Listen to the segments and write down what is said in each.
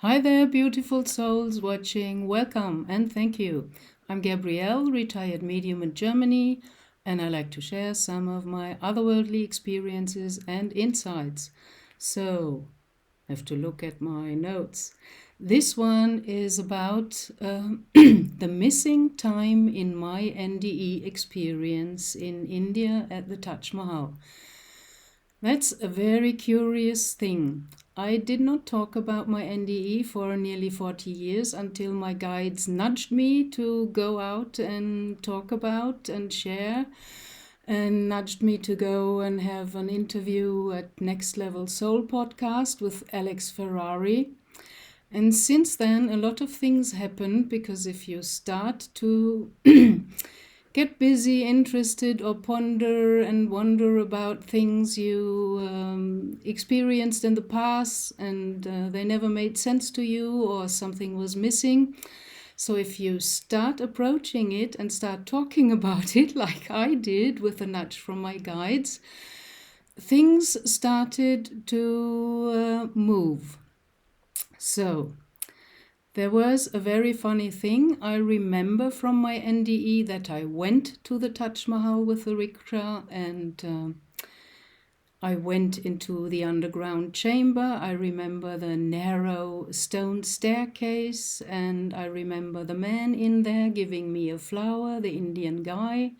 Hi there, beautiful souls watching. Welcome and thank you. I'm Gabrielle, retired medium in Germany, and I like to share some of my otherworldly experiences and insights. So, I have to look at my notes. This one is about the missing time in my NDE experience in India at the Taj Mahal. That's a very curious thing. I did not talk about my NDE for nearly 40 years until my guides nudged me to go out and talk about and share, and nudged me to go and have an interview at Next Level Soul podcast with Alex Ferrari. And since then, a lot of things happened because if you start to get busy, interested, or ponder and wonder about things you experienced in the past and they never made sense to you or something was missing. So if you start approaching it and start talking about it like I did with a nudge from my guides, things started to move. So there was a very funny thing. I remember from my NDE that I went to the Taj Mahal with the rickshaw and I went into the underground chamber. I remember the narrow stone staircase and I remember the man in there giving me a flower, the Indian guy.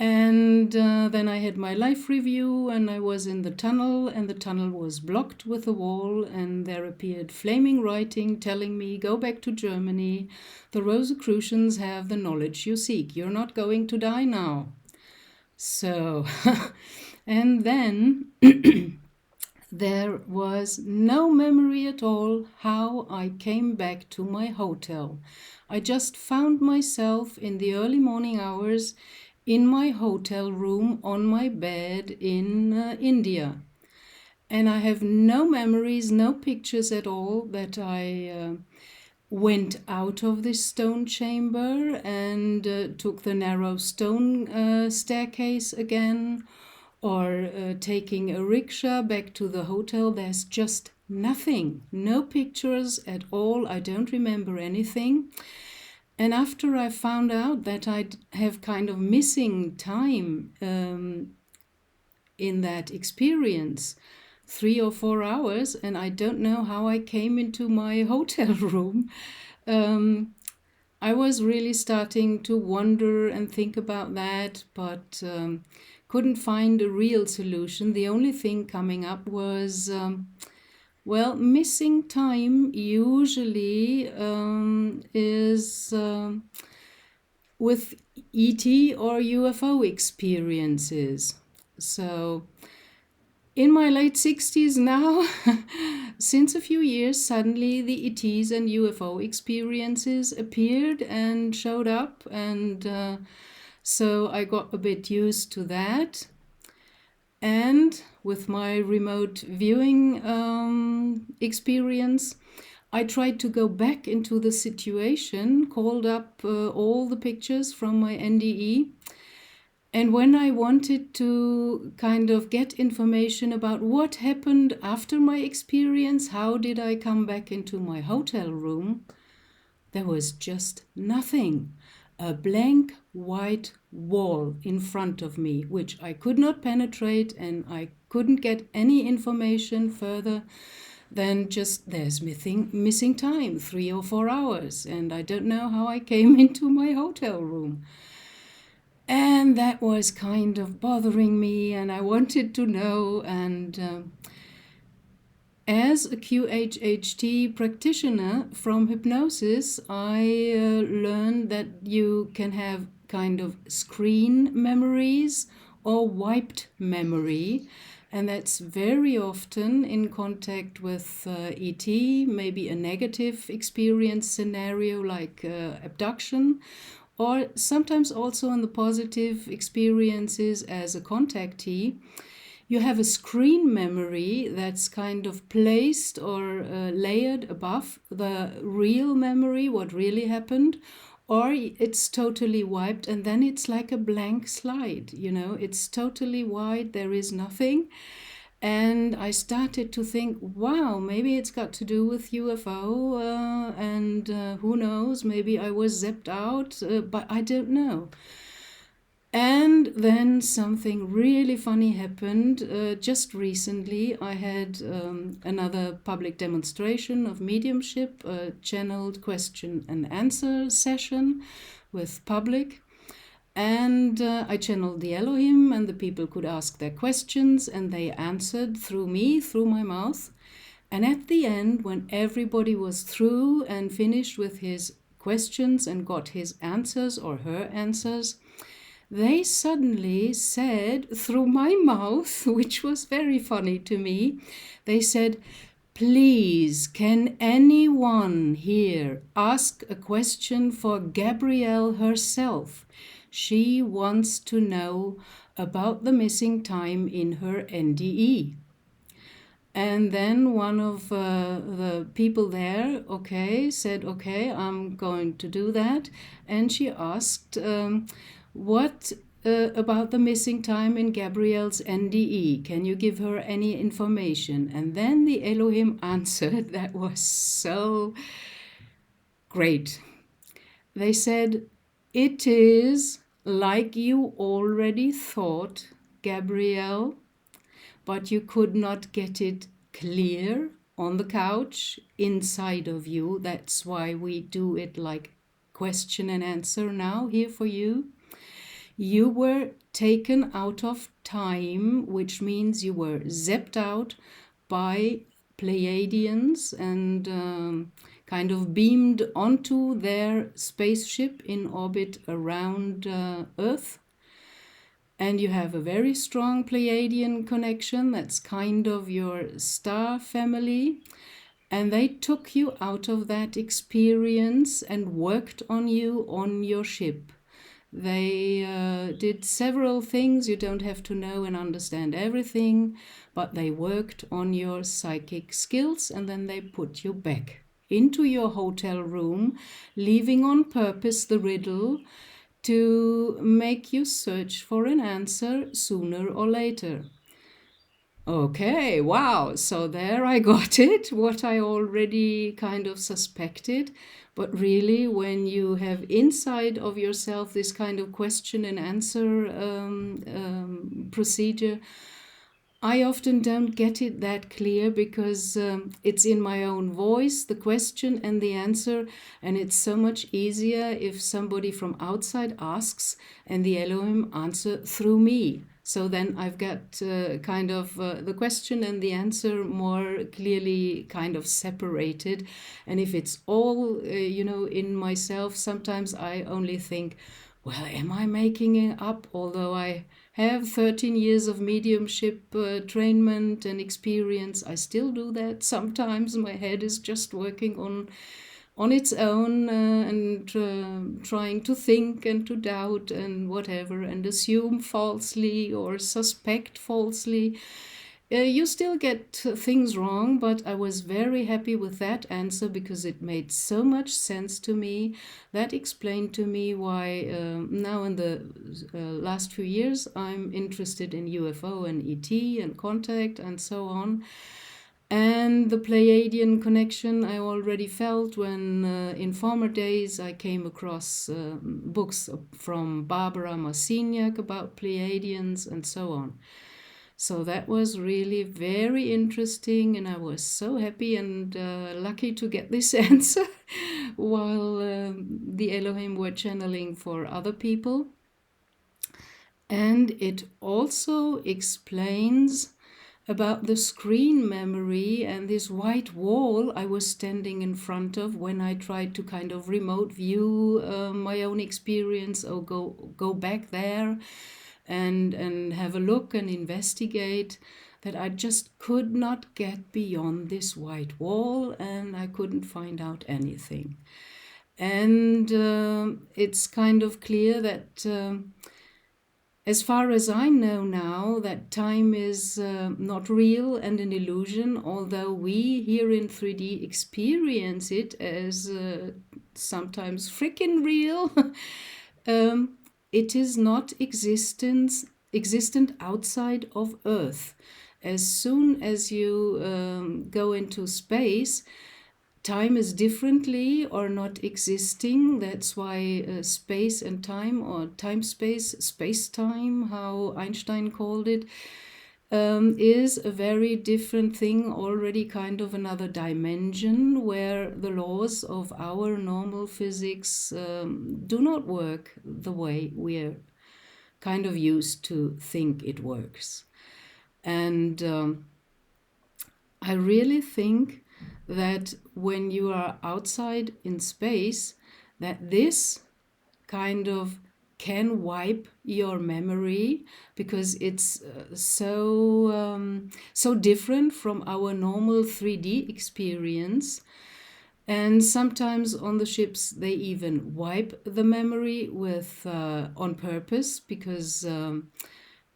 And then I had my life review and I was in the tunnel and the tunnel was blocked with a wall and there appeared flaming writing telling me, go back to Germany. The Rosicrucians have the knowledge you seek. You're not going to die now. So, and then there was no memory at all how I came back to my hotel. I just found myself in the early morning hours in my hotel room on my bed in India. And I have no memories, no pictures at all that I went out of this stone chamber and took the narrow stone staircase again, or taking a rickshaw back to the hotel. There's just nothing, no pictures at all. I don't remember anything. And after I found out that I'd have kind of missing time in that experience, 3 or 4 hours, and I don't know how I came into my hotel room, I was really starting to wonder and think about that, but couldn't find a real solution. The only thing coming up was missing time usually is with ET or UFO experiences. So in my late 60s now, since a few years, suddenly the ETs and UFO experiences appeared and showed up. And so I got a bit used to that. And with my remote viewing experience, I tried to go back into the situation, called up all the pictures from my NDE. And when I wanted to kind of get information about what happened after my experience, how did I come back into my hotel room, there was just nothing. A blank white wall in front of me, which I could not penetrate, and I couldn't get any information further than just there's missing time, 3 or 4 hours, and I don't know how I came into my hotel room. And that was kind of bothering me, and I wanted to know. And as a QHHT practitioner from hypnosis, I learned that you can have kind of screen memories or wiped memory. And that's very often in contact with ET, maybe a negative experience scenario like abduction, or sometimes also in the positive experiences as a contactee. You have a screen memory that's kind of placed or layered above the real memory, what really happened, or it's totally wiped and then it's like a blank slide, it's totally white, there is nothing. And I started to think, wow, maybe it's got to do with UFO, and who knows, maybe I was zapped out, but I don't know. And then something really funny happened. Just recently, I had another public demonstration of mediumship, a channeled question and answer session with public. And I channeled the Elohim, and the people could ask their questions, and they answered through me, through my mouth. And at the end, when everybody was through and finished with his questions and got his answers or her answers, they suddenly said through my mouth, which was very funny to me, they said, "Please, can anyone here ask a question for Gabrielle herself? She wants to know about the missing time in her NDE." And then one of the people there, said, okay, I'm going to do that. And she asked, what about the missing time in Gabrielle's NDE? Can you give her any information? And then the Elohim answered, that was so great. They said, it is like you already thought, Gabrielle, but you could not get it clear on the couch inside of you. That's why we do it like question and answer now here for you. You were taken out of time, which means you were zapped out by Pleiadians and kind of beamed onto their spaceship in orbit around Earth. And you have a very strong Pleiadian connection. That's kind of your star family. And they took you out of that experience and worked on you on your ship. They did several things. You don't have to know and understand everything, but they worked on your psychic skills, and then they put you back into your hotel room, leaving on purpose the riddle to make you search for an answer sooner or later. Okay, wow, so there I got it, what I already kind of suspected. But really, when you have inside of yourself this kind of question and answer procedure, I often don't get it that clear because it's in my own voice, the question and the answer, and it's so much easier if somebody from outside asks and the Elohim answer through me. So then I've got kind of the question and the answer more clearly kind of separated. And if it's all, in myself, sometimes I only think, well, am I making it up? Although I have 13 years of mediumship trainment and experience, I still do that. Sometimes my head is just working on its own and trying to think and to doubt and whatever and assume falsely or suspect falsely. You still get things wrong, but I was very happy with that answer because it made so much sense to me. That explained to me why now in the last few years I'm interested in UFO and ET and contact and so on. And the Pleiadian connection I already felt when in former days I came across books from Barbara Marciniak about Pleiadians and so on. So that was really very interesting, and I was so happy and lucky to get this answer while the Elohim were channeling for other people. And it also explains about the screen memory and this white wall I was standing in front of when I tried to kind of remote view my own experience or go back there and have a look and investigate, that I just could not get beyond this white wall and I couldn't find out anything. And it's kind of clear that as far as I know now, that time is not real and an illusion, although we here in 3D experience it as sometimes freaking real. It is not existent outside of Earth. As soon as you go into space, time is differently or not existing. That's why space and time, or time space, space time, how Einstein called it, is a very different thing, already kind of another dimension where the laws of our normal physics do not work the way we're kind of used to think it works. And I really think that when you are outside in space, that this kind of can wipe your memory, because it's so different from our normal 3D experience. And sometimes on the ships they even wipe the memory with on purpose, because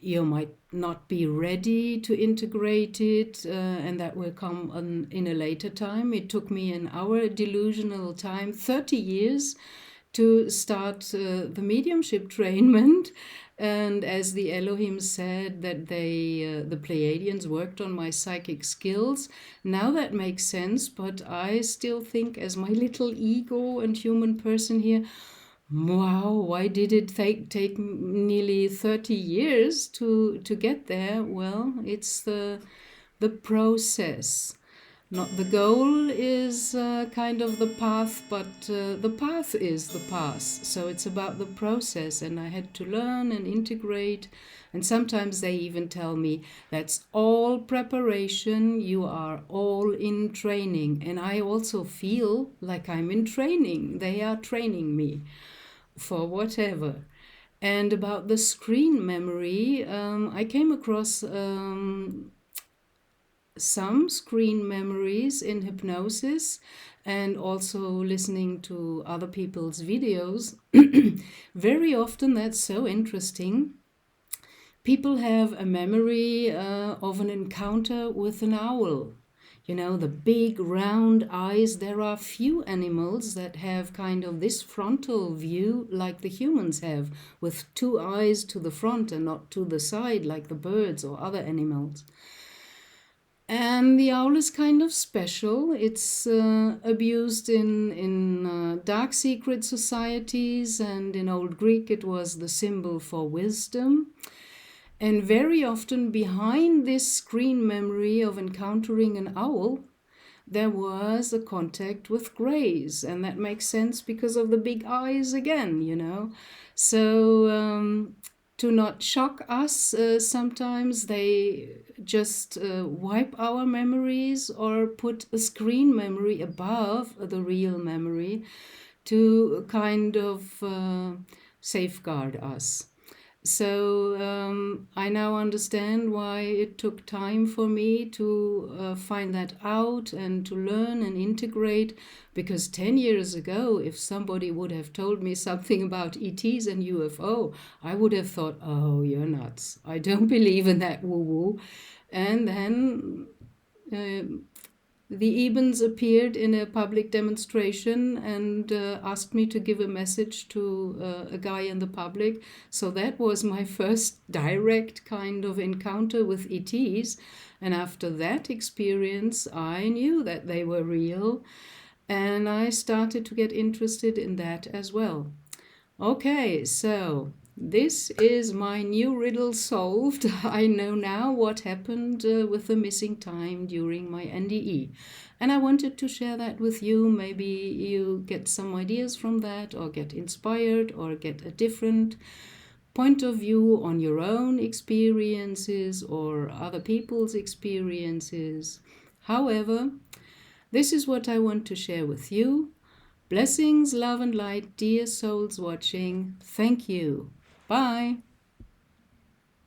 you might not be ready to integrate it, and that will come in a later time. It took me in our delusional time 30 years to start the mediumship trainment. And as the Elohim said that the Pleiadians worked on my psychic skills, now that makes sense. But I still think, as my little ego and human person here, wow, why did it take nearly 30 years to get there? Well, it's the process. Not the goal is kind of the path, but the path is the path. So it's about the process, and I had to learn and integrate. And sometimes they even tell me that's all preparation, you are all in training. And I also feel like I'm in training. They are training me for whatever. And about the screen memory, I came across some screen memories in hypnosis, and also listening to other people's videos. Very often, that's so interesting. People have a memory of an encounter with an owl. You know, the big round eyes. There are few animals that have kind of this frontal view like the humans have, with two eyes to the front and not to the side like the birds or other animals. And the owl is kind of special. It's abused in dark secret societies, and in Old Greek it was the symbol for wisdom. And very often behind this screen memory of encountering an owl, there was a contact with greys, and that makes sense because of the big eyes again, you know. So to not shock us, sometimes they just wipe our memories or put a screen memory above the real memory to kind of safeguard us. So I now understand why it took time for me to find that out and to learn and integrate, because 10 years ago, if somebody would have told me something about ETs and UFO, I would have thought, oh, you're nuts. I don't believe in that woo-woo. And then the Ebens appeared in a public demonstration and asked me to give a message to a guy in the public. So that was my first direct kind of encounter with ETs. And after that experience, I knew that they were real. And I started to get interested in that as well. Okay, so this is my new riddle solved. I know now what happened with the missing time during my NDE. And I wanted to share that with you. Maybe you get some ideas from that, or get inspired, or get a different point of view on your own experiences or other people's experiences. However, this is what I want to share with you. Blessings, love and light, dear souls watching. Thank you. Bye.